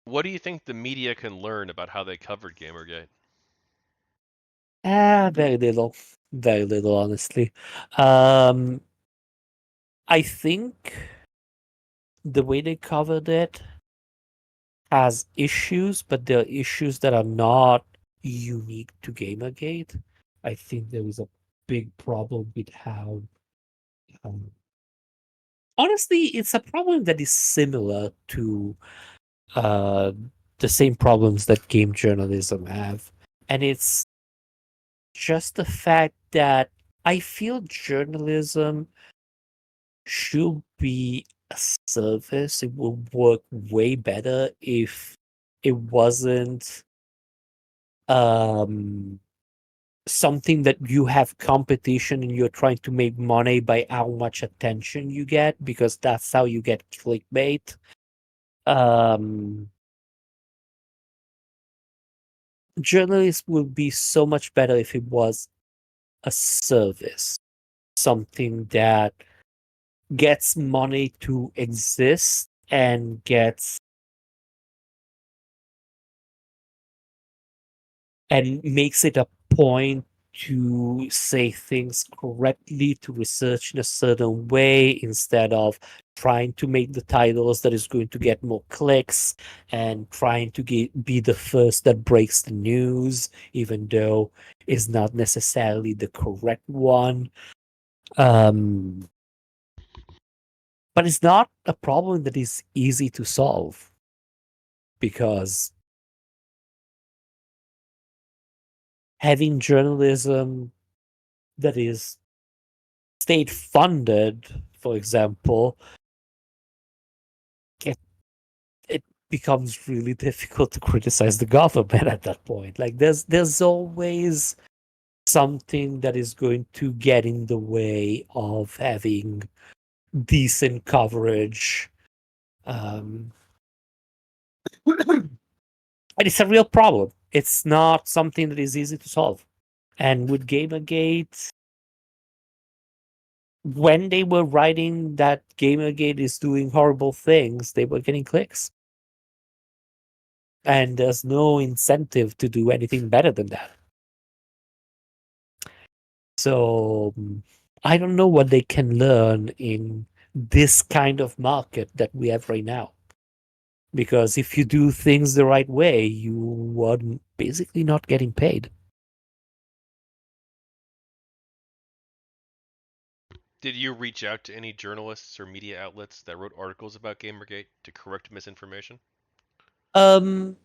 What do you think the media can learn about how they covered Gamergate? Very little. Very little, honestly. Um, I think the way they covered it has issues, but there are issues that are not unique to Gamergate. I think there is a big problem with how, um, honestly, it's a problem that is similar to uh, the same problems that game journalism have, and it's just the fact that I feel journalism should be a service. It would work way better if it wasn't um something that you have competition and you're trying to make money by how much attention you get, because that's how you get clickbait. Um Journalists would be so much better if it was a service, something that gets money to exist and gets and makes it a point to say things correctly, to research in a certain way, instead of trying to make the titles that is going to get more clicks and trying to be the first that breaks the news, even though is not necessarily the correct one. Um, but it's not a problem that is easy to solve, because having journalism that is state funded, for example, it, it becomes really difficult to criticize the government at that point. Like there's always something that is going to get in the way of having decent coverage. Um, and it's a real problem. It's not something that is easy to solve. And with Gamergate, when they were writing that Gamergate is doing horrible things, they were getting clicks. And there's no incentive to do anything better than that. So I don't know what they can learn in this kind of market that we have right now. Because if you do things the right way, you are basically not getting paid. Did you reach out to any journalists or media outlets that wrote articles about Gamergate to correct misinformation? Um,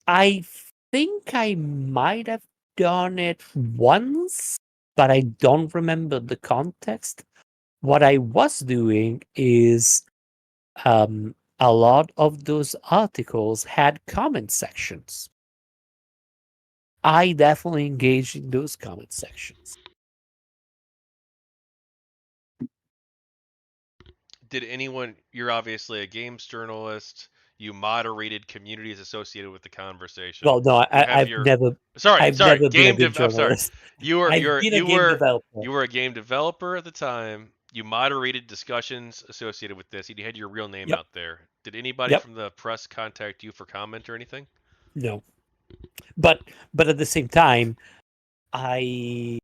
I think I might have done it once, but I don't remember the context. What I was doing is a lot of those articles had comment sections. I definitely engaged in those comment sections. Did anyone, you're obviously a games journalist, you moderated communities associated with the conversation. Well, no, You have I've your never, sorry, I've sorry, never been a game game dev I'm sorry. journalist. You were I've you're been a you game were developer. you were a game developer at the time. You moderated discussions associated with this. You had your real name Yep, out there. Did anybody yep, from the press contact you for comment or anything? no, but at the same time, I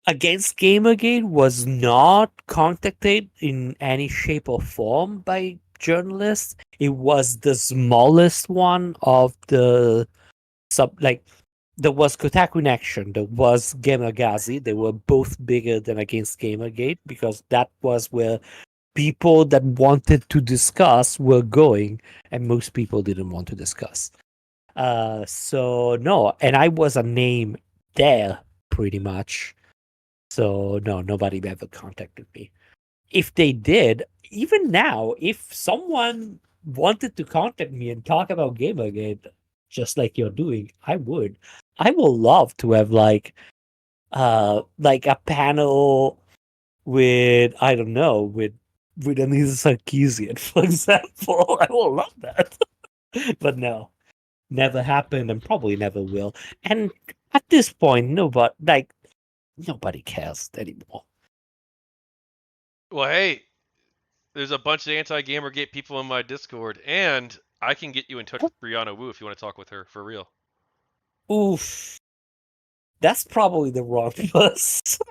Against Gamergate was not contacted in any shape or form by journalists. It was the smallest one of the sub, like there was Kotaku in Action, there was Gamergazi. They were both bigger than Against Gamergate, because that was where people that wanted to discuss were going, and most people didn't want to discuss. So no, and I was a name there pretty much. So no, nobody ever contacted me. If they did, even now, if someone wanted to contact me and talk about Gamergate, just like you're doing, I would. I will love to have like a panel with, I don't know, with Anita Sarkeesian, for example. I will love that. But no, never happened and probably never will. And at this point, nobody cares anymore. Well, hey, there's a bunch of anti-GamerGate people in my Discord, and I can get you in touch with Brianna Wu if you want to talk with her for real. Oof, that's probably the wrong person.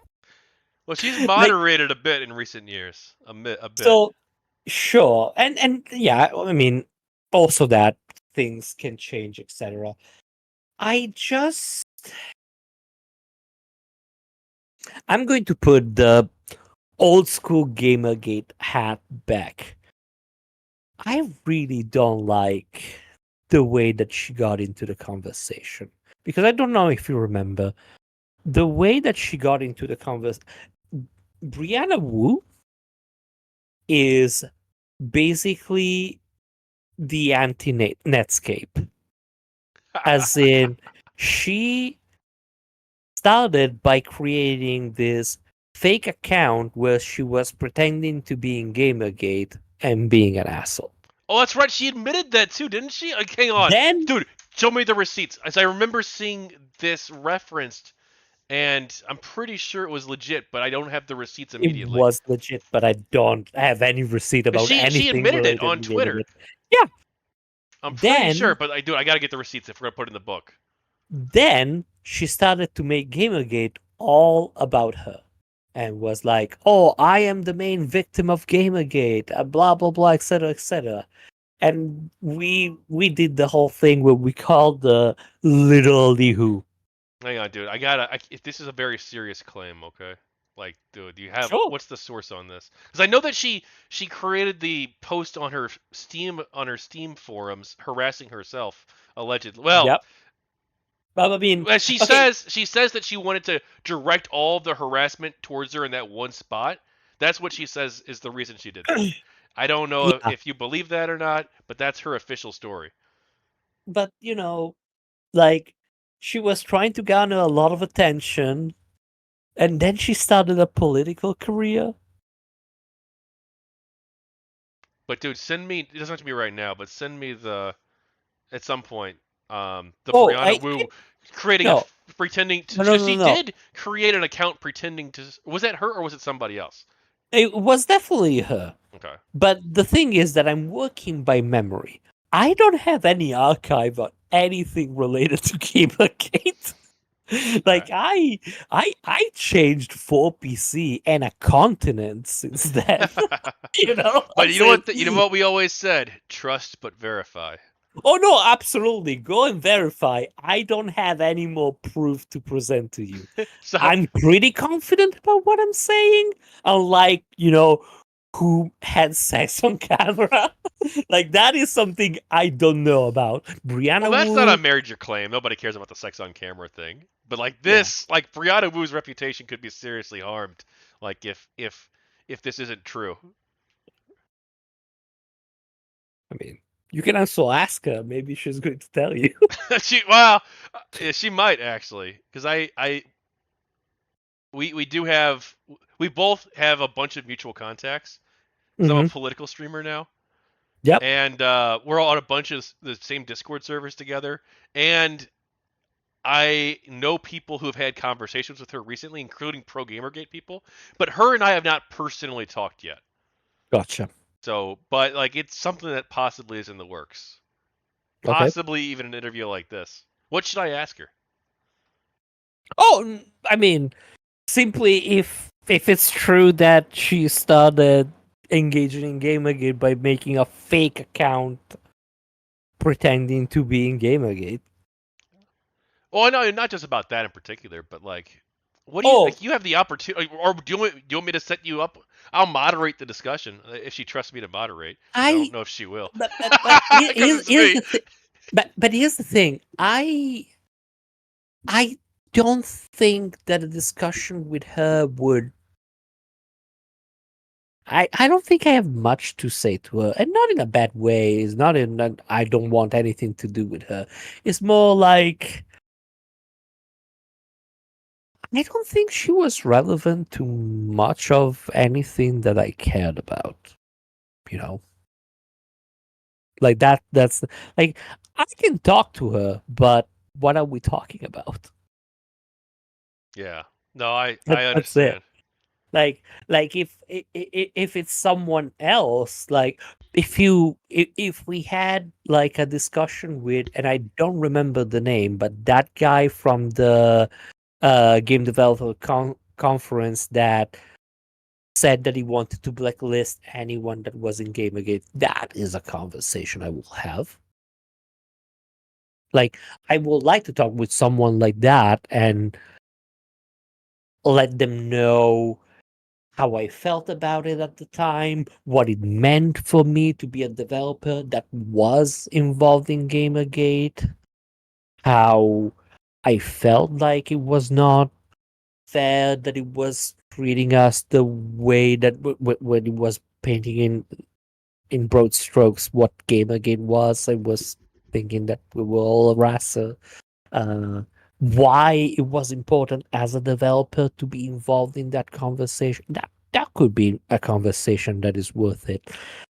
Well, she's Like, moderated a bit in recent years, a bit. so sure, and yeah, I mean, also that things can change, etc. I just, I'm going to put the old school Gamergate hat back. I really don't like the way that she got into the conversation, because I don't know if you remember the way that she got into the conversation. Brianna Wu is basically the anti Netscape, as in she started by creating this fake account where she was pretending to be in Gamergate and being an asshole. Oh, that's right. She admitted that too, didn't she? Like, hang on, Then dude. Show me the receipts. As I remember seeing this referenced, and I'm pretty sure it was legit, but I don't have the receipts it immediately. was legit, but I don't have any receipt about She anything admitted it related on to Twitter. Gamergate. Yeah. I'm pretty sure, Then but I gotta get the receipts if we're gonna put it in the book. then she started to make Gamergate all about her and was like, "Oh, I am the main victim of Gamergate," blah blah blah, etc., etc. And we did the whole thing where we called the literally who. Hang on, dude. I gotta. If this is a very serious claim, okay? Like, dude, you have Sure. what's the source on this? Because I know that she created the post on her Steam forums harassing herself allegedly. Well, Yep. But I mean, as okay. she says that she wanted to direct all of the harassment towards her in that one spot. That's what she says is the reason she did that. I don't know Yeah, if you believe that or not, but that's her official story. but like she was trying to garner a lot of attention, and then she started a political career. But dude, send me. It doesn't have to be right now, but send me the at some point. The Oh, Brianna Wu creating no, pretending to, no, no, because no, she no. did create an account pretending to. Was that her or was it somebody else? It was definitely her. Okay. But the thing is that I'm working by memory. I don't have any archive on anything related to Gamergate. Okay. Like I changed 4PC and a continent since then. But you As know in, what? You know what we always said: trust but verify. oh no, absolutely. Go and verify. I don't have any more proof to present to you. So, I'm pretty confident about what I'm saying. Unlike, who had sex on camera. Like that is something I don't know about. well, Brianna that's not a Wu, major claim. Nobody cares about the sex on camera thing. But like yeah. this, like Brianna Wu's reputation could be seriously harmed. Like if this isn't true. I mean, you can also ask her. Maybe she's going to tell you. She might actually, because we do have we both have a bunch of mutual contacts because I'm a Hmm. political streamer now, Yep. and we're all on a bunch of the same Discord servers together, and I know people who have had conversations with her recently, including pro GamerGate people, but her and I have not personally talked yet. Gotcha. So, but like it's something that possibly is in the works, Okay. possibly even an interview like this. What should I ask her? Oh, I mean, simply if it's true that she started engaging in Gamergate by making a fake account pretending to be in Gamergate. Well, I know not just about that in particular, but like, what do you Oh, like? You have the opportunity, or do you want me to set you up? I'll moderate the discussion if she trusts me to moderate, which I don't I know if she will, but because it's here's me. the thing. But here's the thing. I don't think that a discussion with her would. I don't think I have much to say to her, and not in a bad way. It's not in that I don't want anything to do with her. It's more like I don't think she was relevant to much of anything that I cared about. You know, like that's like I can talk to her, but what are we talking about? Yeah, no, I That's it. understand. Like if it's someone else, like if we had like a discussion with, and I don't remember the name, but that guy from the game developer conference that said that he wanted to blacklist anyone that was in Gamergate, that is a conversation I will have. Like, I would like to talk with someone like that and let them know how I felt about it at the time, what it meant for me to be a developer that was involved in Gamergate, how I felt like it was not fair that it was treating us the way that when it was painting in broad strokes what Gamergate was. I was thinking that we were all a racer. Uh, why it was important as a developer to be involved in that conversation. That could be a conversation that is worth it.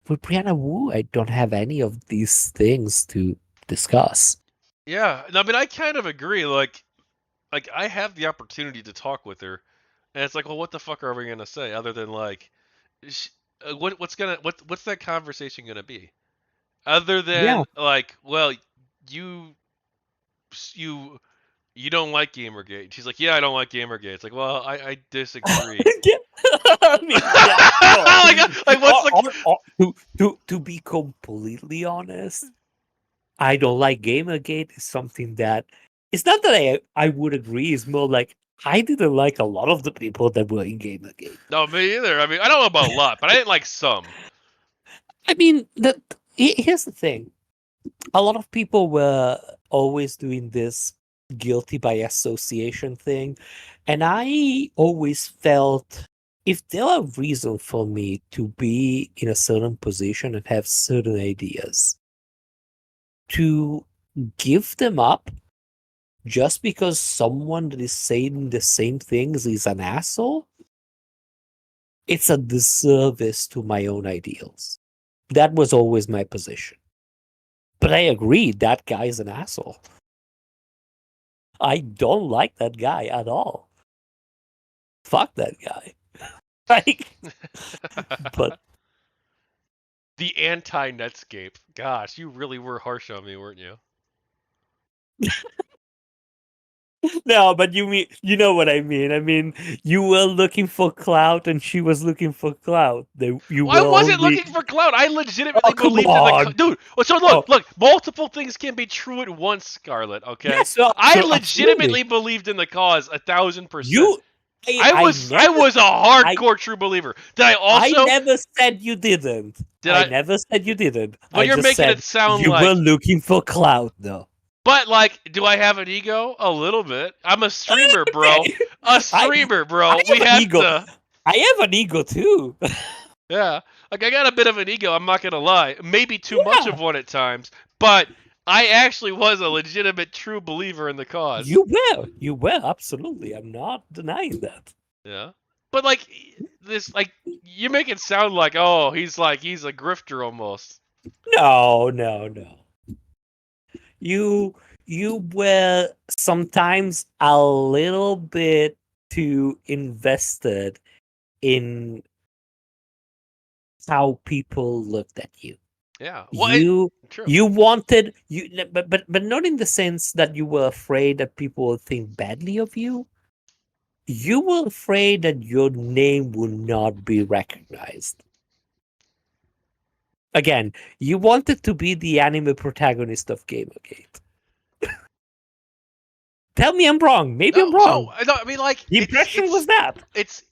With Brianna Wu, I don't have any of these things to discuss. Yeah, I mean, I kind of agree. Like I have the opportunity to talk with her, and it's like, well, what the fuck are we gonna say other than like, sh- what's that conversation gonna be? Other Yeah. than like, well, you you you don't like Gamergate. She's like, yeah, I don't like Gamergate. It's like, well, I disagree. Yeah. I mean, yeah, no. like what's the To be completely honest, I don't like Gamergate is something that it's not that I would agree. It's more like I didn't like a lot of the people that were in Gamergate. no me either. I mean, I don't know about a lot, but I didn't like some. I mean, here's the thing: a lot of people were always doing this guilty by association thing, and I always felt if there are reason for me to be in a certain position and have certain ideas, to give them up just because someone that is saying the same things is an asshole, it's a disservice to my own ideals. That was always my position. But I agree, that guy is an asshole. I don't like that guy at all. Fuck that guy. Like, but The anti Netscape. Gosh, you really were harsh on me, weren't you? no, but you know what I mean. I mean, you were looking for clout and she was looking for clout. You Well, were I wasn't only. looking for clout. I Oh, legitimately come believed in the on. dude. So Oh, look, multiple things can be true at once, Scarlet. Okay, yes, I absolutely. legitimately believed in the cause 1,000%. You, I I never, was a I, hardcore true believer. Did I I also never said you didn't. did I I? never said you didn't. Well, I you're just making said it sound you were like. looking for clout, though. But like, do I have an ego? A little bit. I'm a streamer, bro. Okay, A I, streamer, I bro. We have an have ego. to. I have an ego too. Yeah, like I got a bit of an ego. I'm not gonna lie. Maybe too much Yeah, of one at times, but I actually was a legitimate, true believer in the cause. you were absolutely. I'm not denying that. Yeah, but like this, you make it sound like, oh, he's a grifter almost. No, no, no. You you were sometimes a little bit too invested in how people looked at you. Yeah, well, You true. you wanted you but not in the sense that you were afraid that people would think badly of you. You were afraid that your name would not be recognized. Again, you wanted to be the anime protagonist of Gamergate. Tell me I'm wrong. Maybe I'm No, so wrong. no, I mean, like The impression was that. it's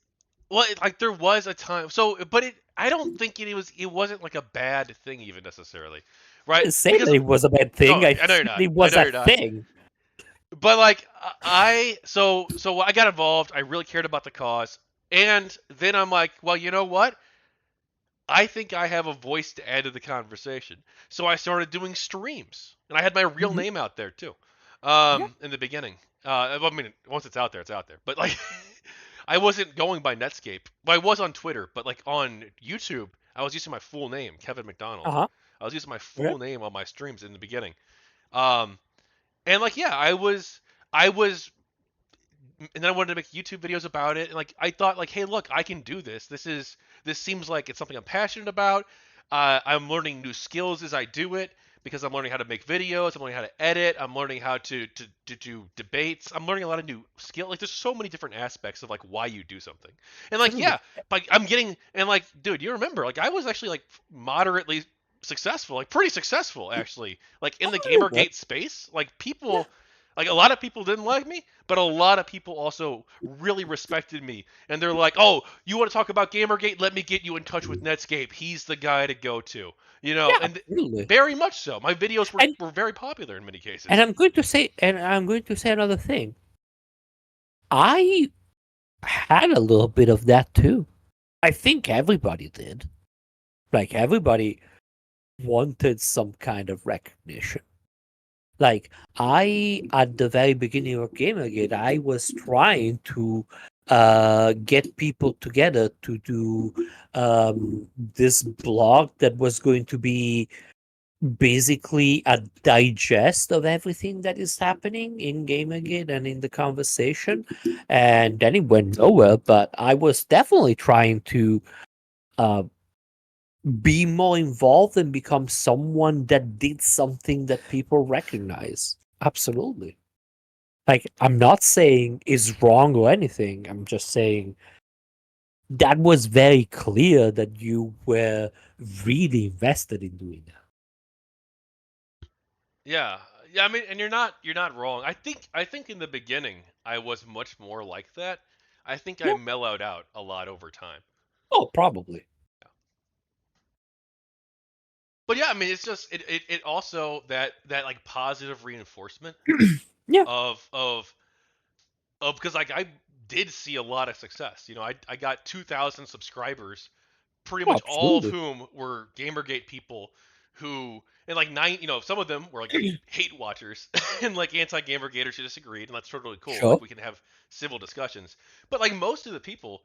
well, like there was a time. So, but I don't think it wasn't like a bad thing even necessarily, I right? didn't say that Because it was a bad thing. no, I I know you're said not. it I was know a you're not. thing. But like so I got involved. I really cared about the cause, and then I'm like, well, you know what? I think I have a voice to add to the conversation. So I started doing streams, and I had my real Mhm. name out there too. Yeah. In the beginning, I mean, once it's out there, it's out there. But like, I wasn't going by Netscape. Well, I was on Twitter, but like on YouTube, I was using my full name, Kevin McDonald. Uh-huh. I was using my Okay. full name on my streams in the beginning. Um, and like, yeah, I was and then I wanted to make YouTube videos about it. And like I thought, like, hey, look, I can do this. This seems like it's something I'm passionate about. I'm learning new skills as I do it because I'm learning how to make videos. I'm learning how to edit. I'm learning how to do debates. I'm learning a lot of new skill. Like there's so many different aspects of like why you do something. And like Absolutely. yeah, like I'm getting and like dude, you remember like I was actually like moderately successful, like pretty successful actually, like in A the little bit. GamerGate space. Like Yeah. people like a lot of people didn't like me, but a lot of people also really respected me. And they're like, "Oh, you want to talk about GamerGate? Let me get you in touch with Netscape. He's the guy to go to." You know, Yeah, and absolutely. very much so. My videos And were very popular in many and cases. I'm going to say another thing. I had a little bit of that too. I think everybody did. Like everybody wanted some kind of recognition. Like I, at the very beginning of GamerGate, I was trying to get people together to do this blog that was going to be basically a digest of everything that is happening in GamerGate and in the conversation. And then it went nowhere, but I was definitely trying to uh, be more involved and become someone that did something that people recognize. Absolutely. Like, I'm not saying is wrong or anything. I'm just saying that was very clear that you were really invested in doing that. Yeah. Yeah, I mean, and you're not wrong. I think in the beginning I was much more like that. I think I Yeah. mellowed out a lot over time. Oh, probably. Yeah. But yeah, I mean, it's just it also that like positive reinforcement Yeah. of because like I did see a lot of success. You know, I got 2,000 subscribers, pretty Oh, much all of absolutely. whom were GamerGate people who and like nine, you know, some of them were like hate watchers and like anti-GamerGaters who disagreed, and that's totally cool. Like Sure. we can have civil discussions. But like most of the people,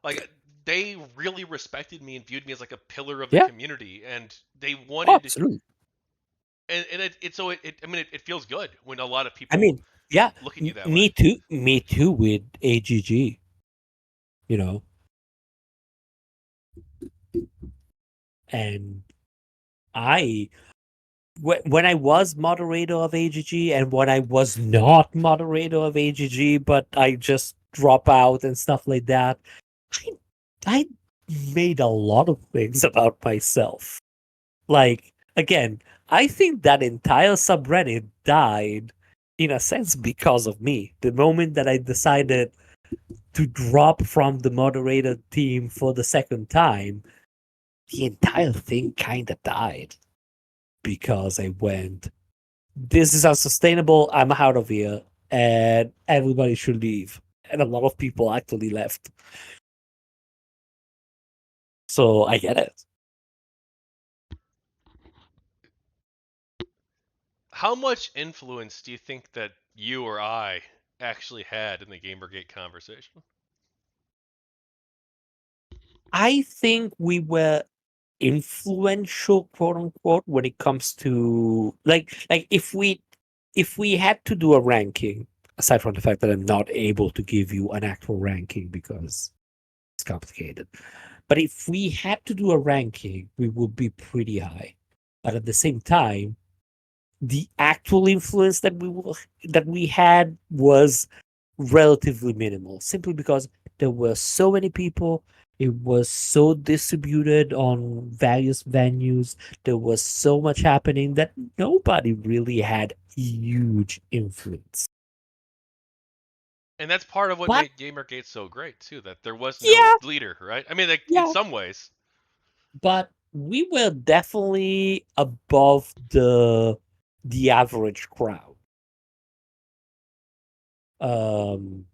like they really respected me and viewed me as like a pillar of the Yeah. community, and they Oh, wanted absolutely. and I mean it feels good when a lot of I people mean, yeah, look at you that way. me too. Me too with AGG. You know, and I when I was moderator of AGG and when I was not moderator of AGG, but I just drop out and stuff like that, I I made a lot of things about myself. Like again, I think that entire subreddit died in a sense because of me. The moment that I decided to drop from the moderator team for the second time, the entire thing kind of died because I went, this is unsustainable. I'm out of here, and everybody should leave. And a lot of people actually left. So I get it. How much influence do you think that you or I actually had in the Gamergate conversation? I think we were influential, quote unquote, when it comes to like if we had to do a ranking, aside from the fact that I'm not able to give you an actual ranking because it's complicated. But if we had to do a ranking, we would be pretty high. But at the same time, the actual influence that we had was relatively minimal, simply because there were so many people. It was so distributed on various venues. There was so much happening that nobody really had huge influence. And that's part of what But made Gamergate so great too, that there was no yeah, leader, right? I mean, like in yeah, some ways. but we were definitely above the average crowd. Um,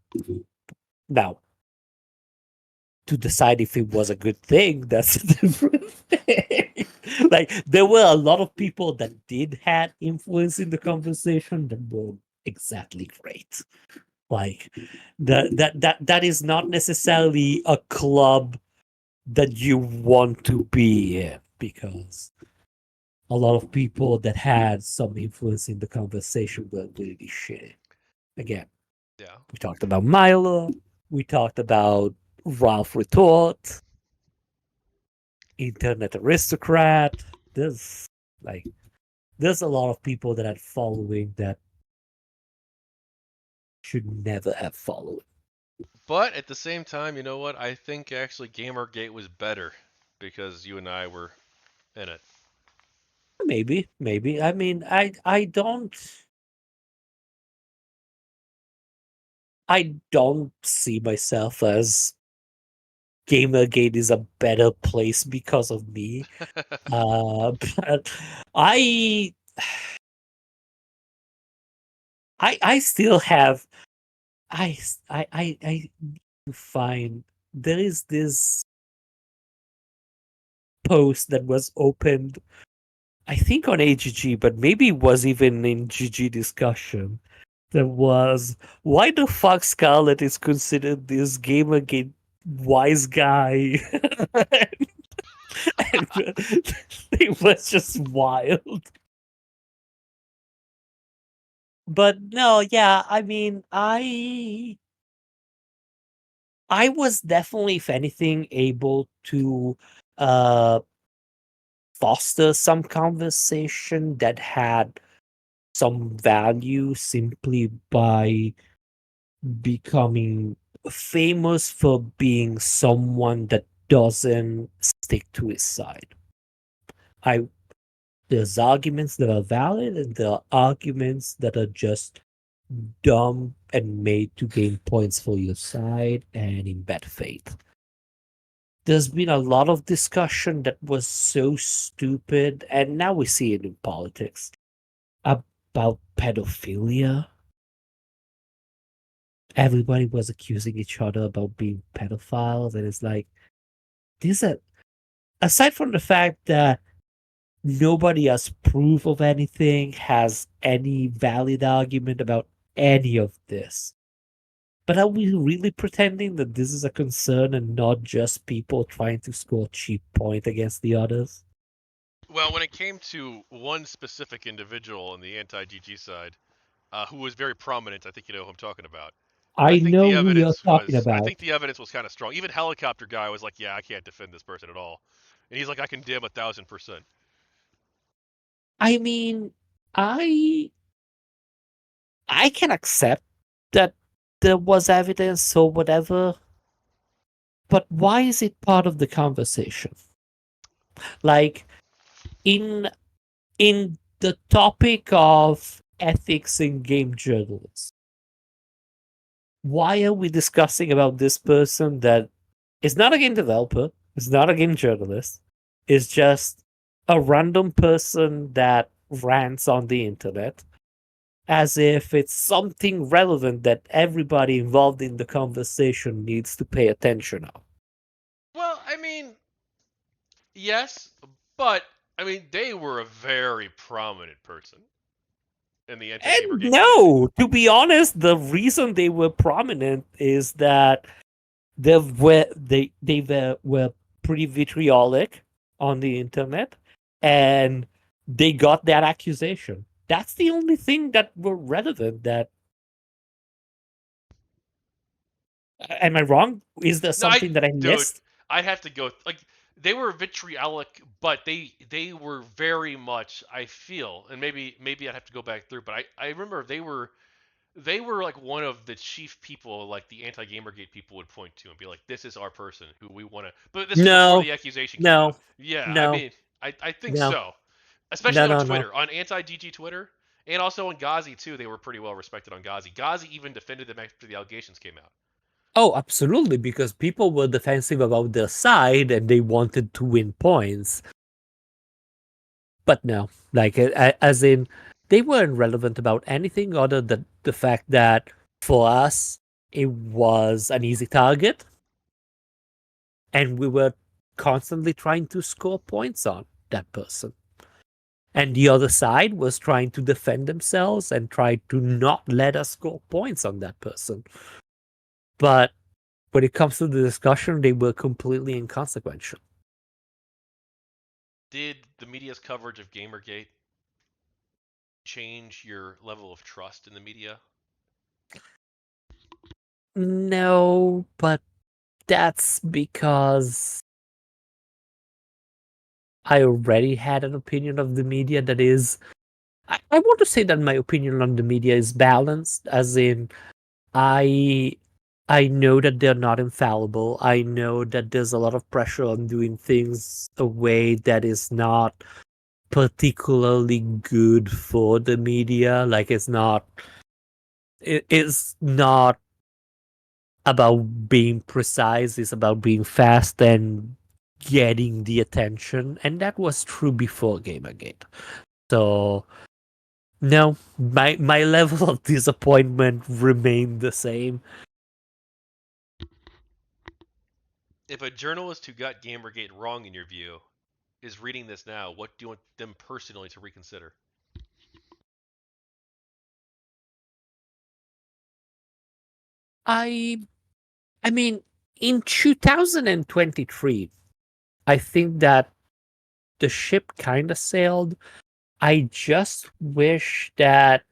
Now, to decide if it was a good thing, that's a different thing. Like there were a lot of people that did had influence in the conversation that were exactly great. Like that is not necessarily a club that you want to be in, because a lot of people that had some influence in the conversation were really shitty. Again, Yeah. We talked about Milo. We talked about Ralph Retort, Internet Aristocrat. There's like there's a lot of people that had following that should never have followed. But at the same time, you know what? I think actually GamerGate was better because you and I were in it. Maybe, maybe. I mean, I don't see myself as Gamergate is a better place because of me. But I I still have I find there is this post that was opened, I think on AGG, but maybe it was even in GG discussion. There was why the fuck Scarlet is considered this Gamergate wise guy. And it was just wild. But no, yeah, I mean, I was definitely, if anything, able to uh foster some conversation that had some value simply by becoming famous for being someone that doesn't stick to his side. I There's arguments that are valid and there are arguments that are just dumb and made to gain points for your side and in bad faith. There's been a lot of discussion that was so stupid, and now we see it in politics about pedophilia. Everybody was accusing each other about being pedophiles, and it's like, these are, aside from the fact that nobody has proof of anything, has any valid argument about any of this. But are we really pretending that this is a concern and not just people trying to score cheap point against the others? Well, when it came to one specific individual on the anti-GG side, who was very prominent, I think you know who I'm talking about. I I think know the who you're evidence talking was, I about. think the evidence was kind of strong. Even helicopter guy was like, "Yeah, I can't defend this person at all," and he's like, "I condemn 1,000%." I mean, I I can accept that there was evidence or whatever, but why is it part of the conversation? Like in in the topic of ethics in game journalism, why are we discussing about this person that is not a game developer, is not a game journalist, is just a random person that rants on the internet as if it's something relevant that everybody involved in the conversation needs to pay attention of? Well, I mean, yes, but I mean, they were a very prominent person in the And anti-GamerGate community. no, to be honest, the reason they were prominent is that they were pretty vitriolic on the internet, and they got that accusation. That's the only thing that were relevant. That am I wrong? Is there No, I, something that I dude, missed? I'd have to go. Like, they were vitriolic, but they were very much. I feel, and maybe I'd have to go back through, but I remember they were like one of the chief people like the anti-gamergate people would point to and be like, this is our person who we want to, but this is before No, the accusation came out. no, Yeah, I no, mean, I think no, so, no, especially on no, no. Twitter, on anti-DG Twitter, and also on Ghazi too. They were pretty well respected on Ghazi. Ghazi even defended them after the allegations came out. Oh, absolutely, because people were defensive about their side and they wanted to win points. But no, like as in, they weren't relevant about anything other than the fact that for us it was an easy target, and we were constantly trying to score points on that person. And the other side was trying to defend themselves and try to not let us score points on that person. But when it comes to the discussion, they were completely inconsequential. Did the media's coverage of Gamergate change your level of trust in the media? No, but that's because I already had an opinion of the media that is. I want to say that my opinion on the media is balanced, as in I I know that they're not infallible. I know that there's a lot of pressure on doing things a way that is not particularly good for the media. Like it's not about being precise, it's about being fast and getting the attention. And that was true before Gamergate. So no, my level of disappointment remained the same. If a journalist who got Gamergate wrong in your view is reading this now, what do you want them personally to reconsider? I I mean, in 2023, I think that the ship kind of sailed. I just wish that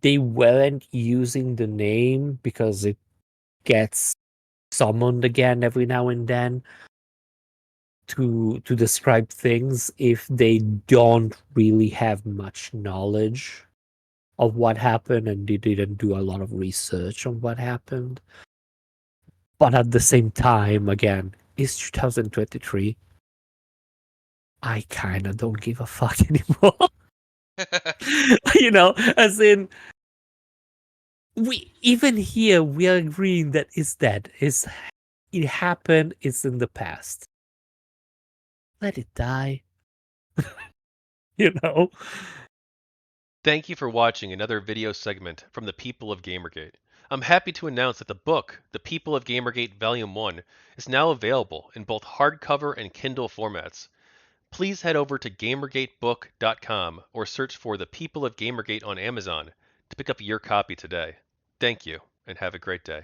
they weren't using the name because it gets summoned again every now and then to describe things if they don't really have much knowledge of what happened and they didn't do a lot of research on what happened. But at the same time, again, it's 2023. I kind of don't give a fuck anymore. As in, we even here we are agreeing that it's dead. It happened. It's in the past. Let it die. You know. Thank you for watching another video segment from the people of Gamergate. I'm happy to announce that the book, The People of Gamergate Volume 1, is now available in both hardcover and Kindle formats. Please head over to gamergatebook.com or search for The People of Gamergate on Amazon to pick up your copy today. Thank you, and have a great day.